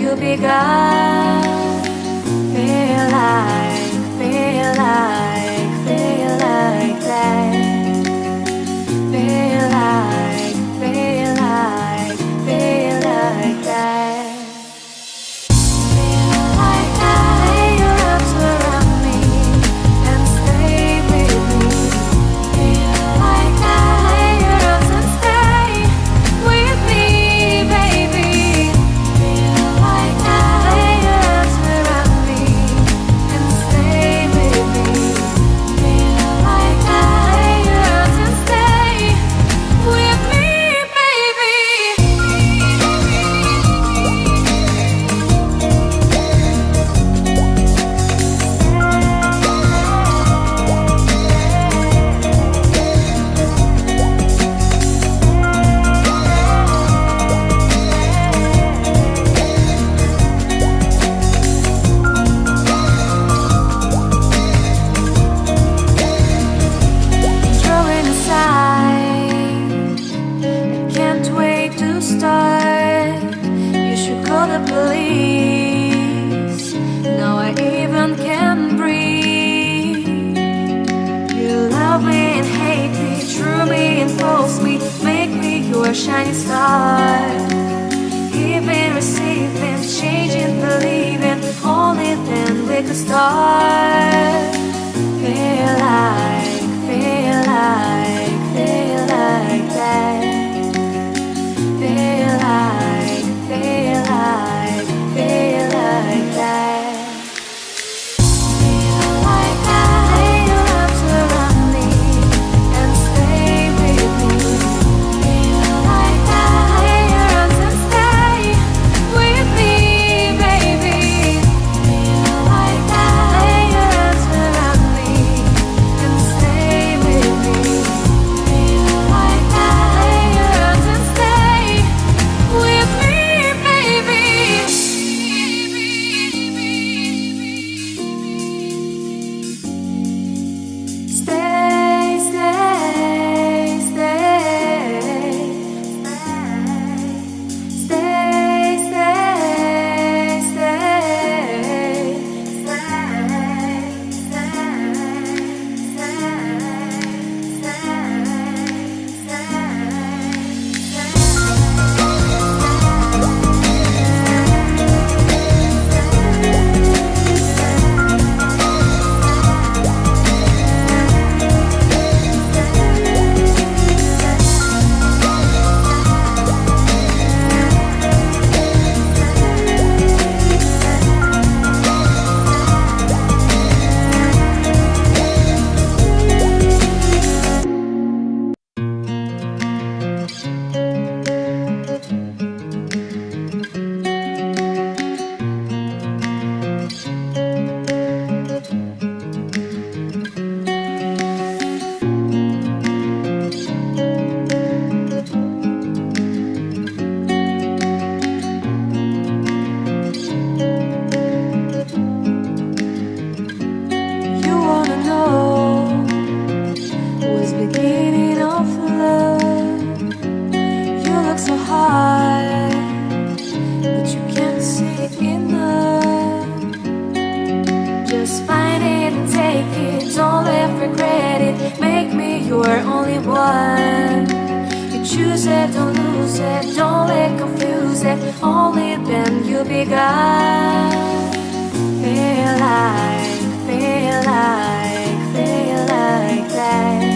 you begun. Feel like that. Feel like that. Feel like that. Police. Now I even can breathe. You love me and hate me, true me and false me, make me your shining star. Giving, receiving, changing, believing, only then we could start. Feel like that. Feel like that. Feel like that. Lay your arms around me and stay with me. Feel like that. Lay your arms and stay with me, baby. Feel like that. Lay your arms around me and stay with me. Feel like that. Lay your arms and stay with me. You're only one. You choose it, don't lose it, don't let confuse it. Only then you begun. Feel like that.